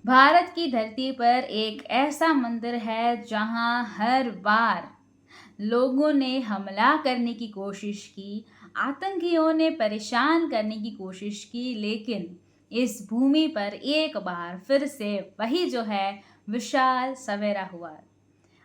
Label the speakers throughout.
Speaker 1: भारत की धरती पर एक ऐसा मंदिर है जहां हर बार लोगों ने हमला करने की कोशिश की, आतंकियों ने परेशान करने की कोशिश की, लेकिन इस भूमि पर एक बार फिर से वही जो है विशाल सवेरा हुआ।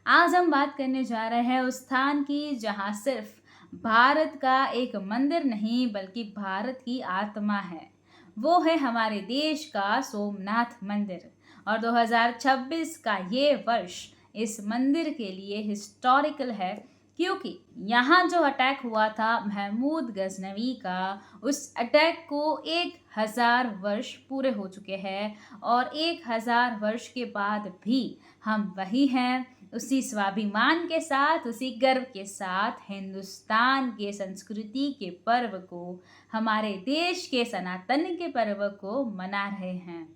Speaker 1: आज हम बात करने जा रहे हैं उस स्थान की जहां सिर्फ भारत का एक मंदिर नहीं बल्कि भारत की आत्मा है। वो है हमारे देश का सोमनाथ मंदिर। और 2026 का ये वर्ष इस मंदिर के लिए हिस्टोरिकल है, क्योंकि यहाँ जो अटैक हुआ था महमूद गजनवी का, उस अटैक को 1000 वर्ष पूरे हो चुके हैं। और 1000 वर्ष के बाद भी हम वही हैं, उसी स्वाभिमान के साथ, उसी गर्व के साथ हिंदुस्तान के संस्कृति के पर्व को, हमारे देश के सनातन के पर्व को मना रहे हैं।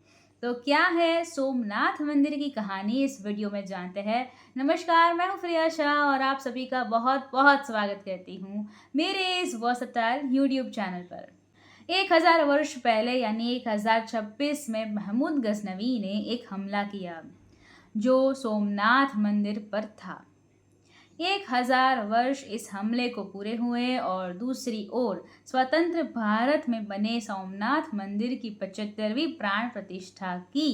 Speaker 1: तो क्या है सोमनाथ मंदिर की कहानी, इस वीडियो में जानते हैं। नमस्कार, मैं हूँ प्रिया शाह और आप सभी का बहुत बहुत स्वागत करती हूँ मेरे इस वर्सटाइल यूट्यूब चैनल पर। 1000 वर्ष पहले यानी 1026 में महमूद गजनवी ने एक हमला किया जो सोमनाथ मंदिर पर था। 1000 वर्ष इस हमले को पूरे हुए और दूसरी ओर स्वतंत्र भारत में बने सोमनाथ मंदिर की 75वीं प्राण प्रतिष्ठा की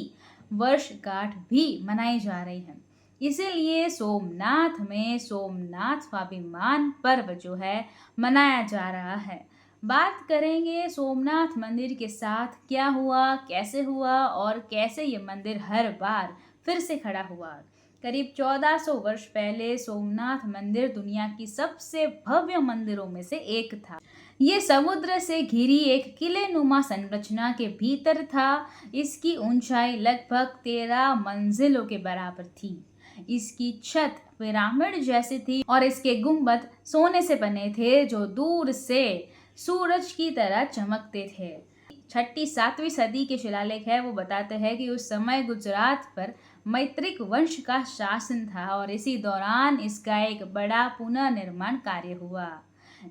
Speaker 1: वर्षगांठ भी मनाई जा रही है। इसीलिए सोमनाथ में सोमनाथ स्वाभिमान पर्व जो है मनाया जा रहा है। बात करेंगे सोमनाथ मंदिर के साथ क्या हुआ, कैसे हुआ और कैसे ये मंदिर हर बार फिर से खड़ा हुआ। करीब 1400 वर्ष पहले सोमनाथ मंदिर दुनिया की सबसे भव्य मंदिरों में से एक था। ये समुद्र से घिरी एक किलेनुमा संरचना के भीतर था। इसकी ऊंचाई लगभग 13 मंजिलों के बराबर थी। इसकी छत पिरामिड जैसी थी और इसके गुंबद सोने से बने थे जो दूर से सूरज की तरह चमकते थे। 6वीं-7वीं सदी के शिलालेख है, वो बताते हैं कि उस समय गुजरात पर मैत्रिक वंश का शासन था और इसी दौरान इसका एक बड़ा पुनर्निर्माण कार्य हुआ।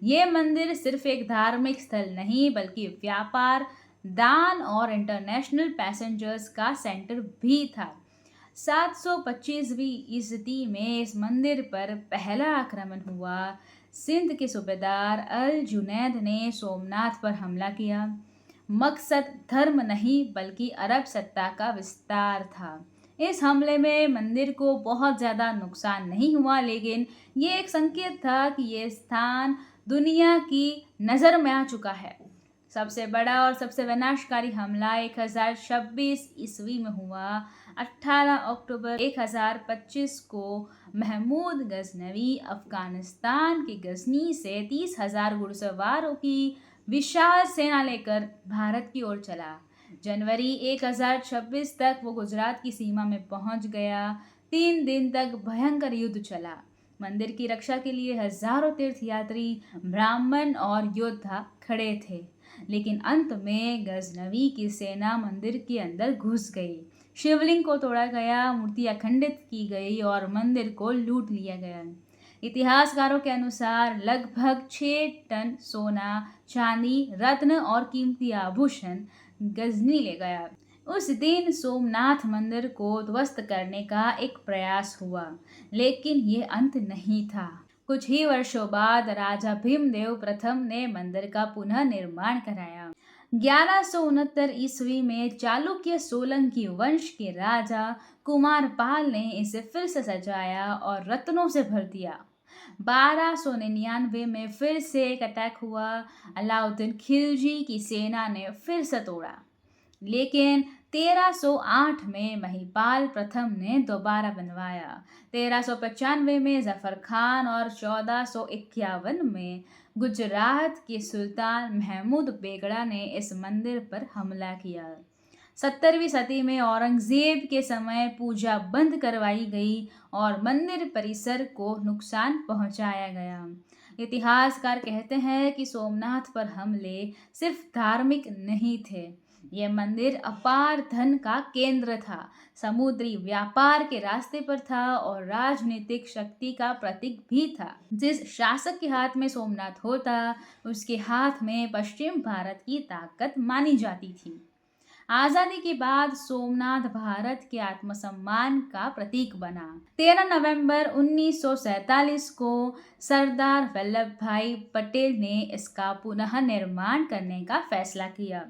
Speaker 1: ये मंदिर सिर्फ एक धार्मिक स्थल नहीं बल्कि व्यापार, दान और इंटरनेशनल पैसेंजर्स का सेंटर भी था। 725वीं ईस्वी में इस मंदिर पर पहला आक्रमण हुआ। सिंध के सूबेदार अल जुनैद ने सोमनाथ पर हमला किया। मकसद धर्म नहीं बल्कि अरब सत्ता का विस्तार था। इस हमले में मंदिर को बहुत ज़्यादा नुकसान नहीं हुआ, लेकिन ये एक संकेत था कि ये स्थान दुनिया की नज़र में आ चुका है। सबसे बड़ा और सबसे विनाशकारी हमला 1026 ईस्वी में हुआ। 18 अक्टूबर 1025 को महमूद गजनवी अफगानिस्तान के गजनी से 30,000 घुड़सवारों की विशाल सेना लेकर भारत की ओर चला। जनवरी 1026 तक वो गुजरात की सीमा में पहुंच गया। 3 दिन तक भयंकर युद्ध चला। मंदिर की रक्षा के लिए हजारों तीर्थयात्री, ब्राह्मण और योद्धा खड़े थे, लेकिन अंत में गजनवी की सेना मंदिर के अंदर घुस गई। शिवलिंग को तोड़ा गया, मूर्तियां खंडित की गई और मंदिर को लूट लिया गया। इतिहासकारों के अनुसार लगभग 6 टन सोना, चांदी, रत्न और कीमती आभूषण गजनी ले गया। उस दिन सोमनाथ मंदिर को ध्वस्त करने का एक प्रयास हुआ, लेकिन ये अंत नहीं था। कुछ ही वर्षों बाद राजा भीमदेव प्रथम ने मंदिर का पुनः निर्माण कराया। 1169 ईस्वी में चालुक्य सोलंकी वंश के राजा कुमारपाल ने इसे फिर से सजाया और रत्नों से भर दिया। 1299 में फिर से एक अटैक हुआ। अलाउद्दीन खिलजी की सेना ने फिर से तोड़ा, लेकिन 1308 में महिपाल प्रथम ने दोबारा बनवाया। 1395 में जफर खान और 1451 में गुजरात के सुल्तान महमूद बेगड़ा ने इस मंदिर पर हमला किया। 17वीं सदी में औरंगजेब के समय पूजा बंद करवाई गई और मंदिर परिसर को नुकसान पहुंचाया गया। इतिहासकार कहते हैं कि सोमनाथ पर हमले सिर्फ धार्मिक नहीं थे, यह मंदिर अपार धन का केंद्र था, समुद्री व्यापार के रास्ते पर था और राजनीतिक शक्ति का प्रतीक भी था। जिस शासक के हाथ में सोमनाथ होता, उसके हाथ में पश्चिम भारत की ताकत मानी जाती थी। आजादी के बाद सोमनाथ भारत के आत्मसम्मान का प्रतीक बना। 13 नवंबर 1947 को सरदार वल्लभ भाई पटेल ने इसका पुनः निर्माण करने का फैसला किया।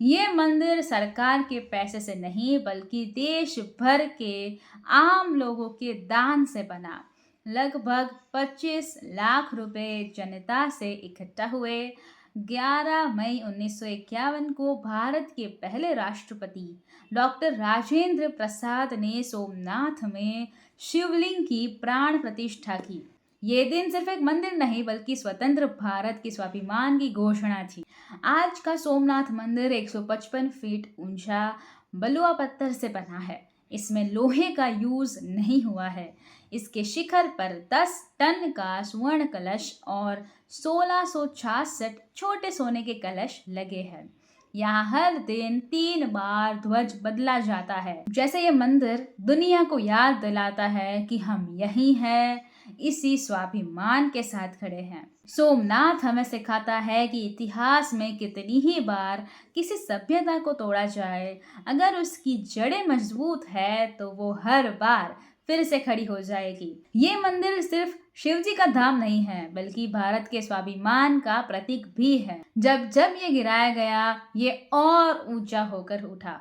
Speaker 1: ये मंदिर सरकार के पैसे से नहीं बल्कि देश भर के आम लोगों के दान से बना। लगभग 25 लाख रुपए जनता से इकट्ठा हुए। 11 मई 1951 को भारत के पहले राष्ट्रपति डॉक्टर राजेंद्र प्रसाद ने सोमनाथ में शिवलिंग की प्राण प्रतिष्ठा की। ये दिन सिर्फ एक मंदिर नहीं बल्कि स्वतंत्र भारत के स्वाभिमान की घोषणा थी। आज का सोमनाथ मंदिर 155 फीट ऊंचा बलुआ पत्थर से बना है। इसमें लोहे का यूज नहीं हुआ है। इसके शिखर पर 10 टन का स्वर्ण कलश और 1666 छोटे सोने के कलश लगे हैं। यहाँ हर दिन 3 बार ध्वज बदला जाता है, जैसे ये मंदिर दुनिया को याद दिलाता है कि हम यही हैं, इसी स्वाभिमान के साथ खड़े हैं। सोमनाथ हमें सिखाता है कि इतिहास में कितनी ही बार किसी सभ्यता को तोड़ा जाए, अगर उसकी जड़ें मजबूत है तो वो हर बार फिर से खड़ी हो जाएगी। ये मंदिर सिर्फ शिवजी का धाम नहीं है बल्कि भारत के स्वाभिमान का प्रतीक भी है। जब जब ये गिराया गया ये और ऊंचा होकर उठा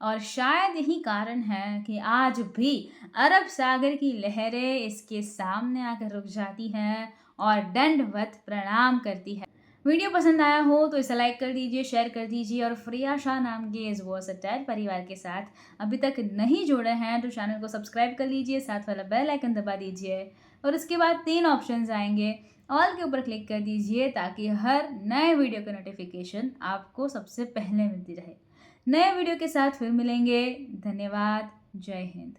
Speaker 1: और शायद यही कारण है कि आज भी अरब सागर की लहरें इसके सामने आकर रुक जाती हैं और दंडवत प्रणाम करती है। वीडियो पसंद आया हो तो इसे लाइक कर दीजिए, शेयर कर दीजिए और फ्रिया शाह नाम के इस वर्सेटाइल परिवार के साथ अभी तक नहीं जुड़े हैं तो चैनल को सब्सक्राइब कर लीजिए, साथ वाला बेल आइकन दबा दीजिए और उसके बाद 3 ऑप्शंस आएंगे, ऑल के ऊपर क्लिक कर दीजिए ताकि हर नए वीडियो का नोटिफिकेशन आपको सबसे पहले मिलती रहे। नए वीडियो के साथ फिर मिलेंगे। धन्यवाद। जय हिंद।